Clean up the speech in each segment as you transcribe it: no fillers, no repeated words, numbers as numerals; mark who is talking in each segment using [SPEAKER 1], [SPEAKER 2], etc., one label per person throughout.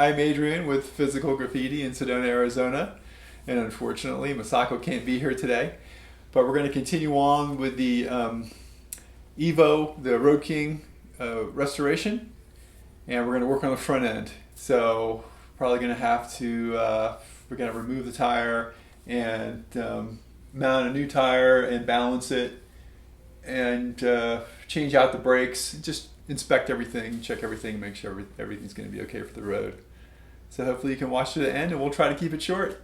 [SPEAKER 1] I'm Adrian with Physical Graffiti in Sedona, Arizona, and unfortunately Masako can't be here today, but we're going to continue on with the EVO, the Road King restoration, and we're going to work on the front end. So probably going to have to, we're going to remove the tire and mount a new tire and balance it and change out the brakes, just inspect everything, check everything, make sure everything's going to be okay for the road. So hopefully you can watch to the end, and we'll try to keep it short.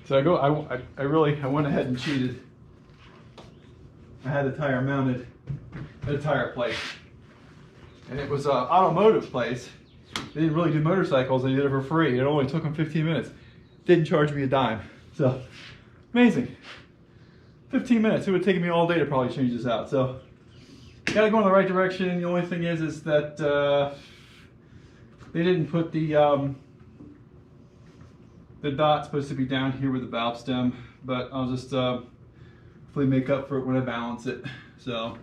[SPEAKER 1] So I went ahead and cheated. I had the tire mounted at a tire place, and it was an automotive place. They didn't really do motorcycles, they did it for free. It only took them 15 minutes. Didn't charge me a dime. So, amazing. 15 minutes, it would have taken me all day to probably change this out. So, gotta go in the right direction. The only thing is that they didn't put the dot's supposed to be down here with the valve stem, but I'll just hopefully make up for it when I balance it. So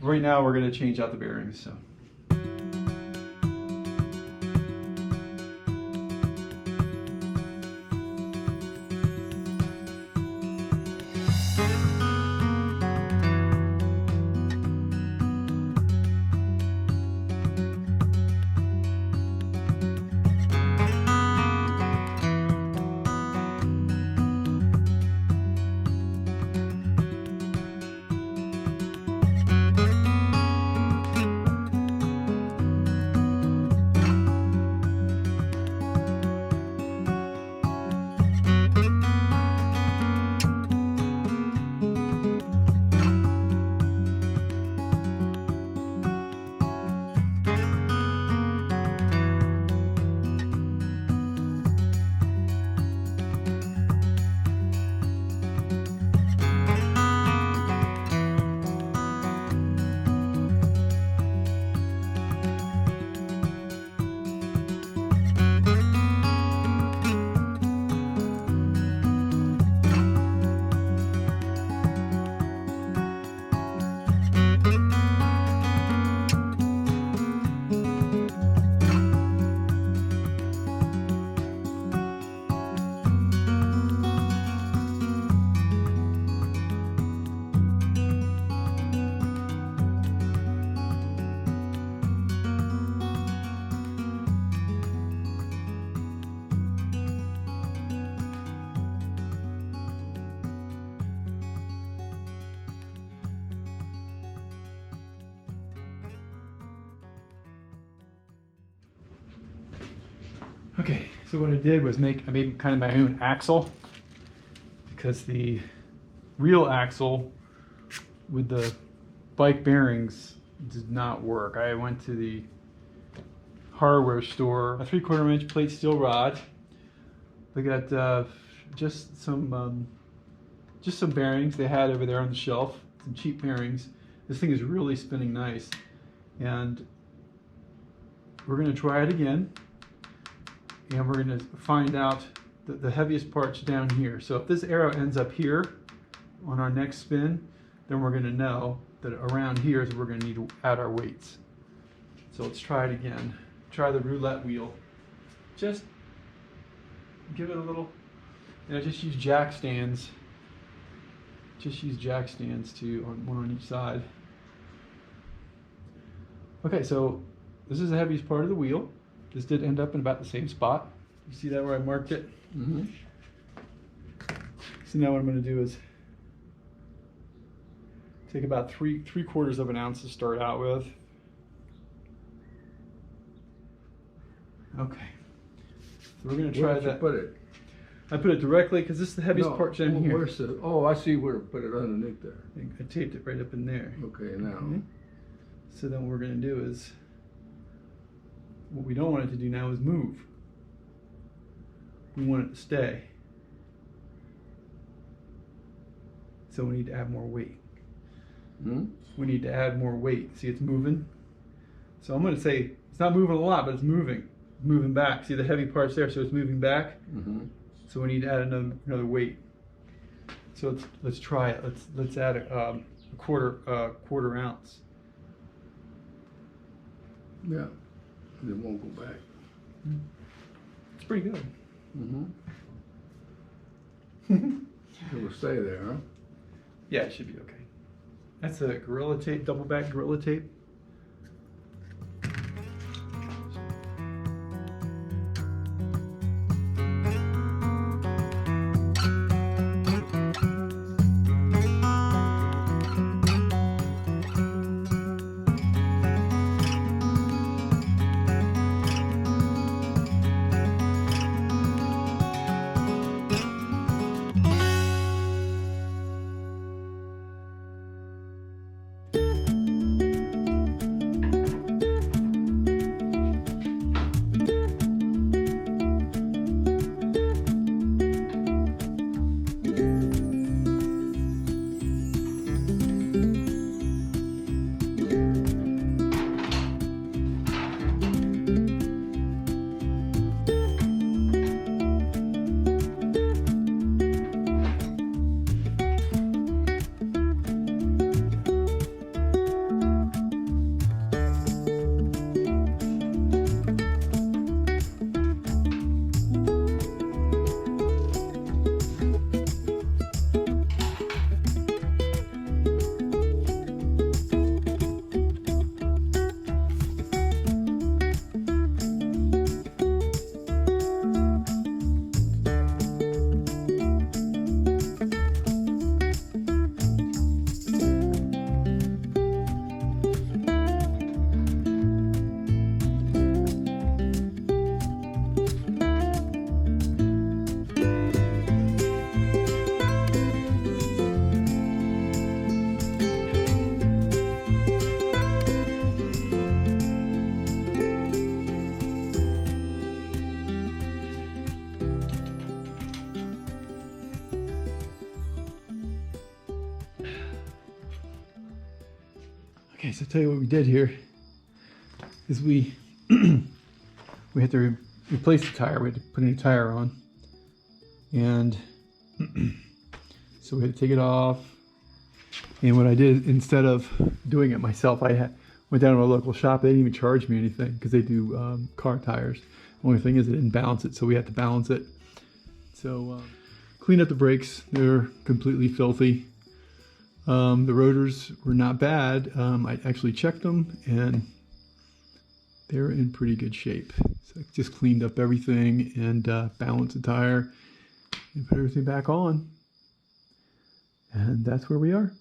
[SPEAKER 1] right now we're going to change out the bearings. So. Okay, so what I did was I made kind of my own axle, because the real axle with the bike bearings did not work. I went to the hardware store, a 3/4 inch plate steel rod. They got just some bearings they had over there on the shelf, some cheap bearings. This thing is really spinning nice. And we're going to try it again. And we're going to find out the heaviest parts down here. So if this arrow ends up here on our next spin, then we're going to know that around here is where we're going to need to add our weights. So let's try it again. Try the roulette wheel. Just give it a little, just use jack stands. Just use jack stands one on each side. Okay, so this is the heaviest part of the wheel. This did end up in about the same spot. You see that where I marked it?
[SPEAKER 2] Mm-hmm.
[SPEAKER 1] So now what I'm going to do is take about three quarters of an ounce to start out with. Okay. So we're going to try
[SPEAKER 2] Where did
[SPEAKER 1] that.
[SPEAKER 2] you put it?
[SPEAKER 1] I put it directly because this is the heaviest part down here.
[SPEAKER 2] Where's the, oh, I see where to put it underneath there.
[SPEAKER 1] I taped it right up in there.
[SPEAKER 2] Okay, now.
[SPEAKER 1] Okay. So then what we're going to do is, what we don't want it to do now is move. We want it to stay. So we need to add more weight.
[SPEAKER 2] Hmm?
[SPEAKER 1] We need to add more weight. See, it's moving. So I'm going to say it's not moving a lot, but it's moving. Moving back. See the heavy parts there, so it's moving back.
[SPEAKER 2] Mm-hmm.
[SPEAKER 1] So we need to add another weight. So let's try it. Let's add a quarter ounce.
[SPEAKER 2] Yeah, it won't go back.
[SPEAKER 1] It's pretty good.
[SPEAKER 2] Mm-hmm. It will stay there, huh?
[SPEAKER 1] Yeah, it should be okay. That's a Gorilla Tape, double back Gorilla Tape. Okay, so I'll tell you what we did here is we had to replace the tire. We had to put a new tire on, and so we had to take it off. And what I did, instead of doing it myself, I went down to a local shop. They didn't even charge me anything because they do car tires. The only thing is they didn't balance it, so we had to balance it. So cleaned up the brakes. They're completely filthy. The rotors were not bad. I actually checked them and they're in pretty good shape. So I just cleaned up everything and balanced the tire and put everything back on. And that's where we are.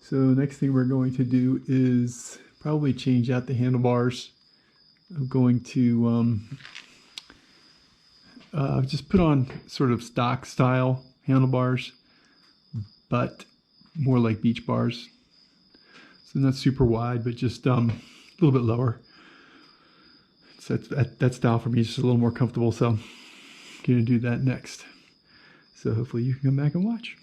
[SPEAKER 1] So next thing we're going to do is probably change out the handlebars. I'm going to just put on sort of stock style handlebars, but more like beach bars. So not super wide, but just a little bit lower. So that style for me is just a little more comfortable. So I'm going to do that next. So hopefully you can come back and watch.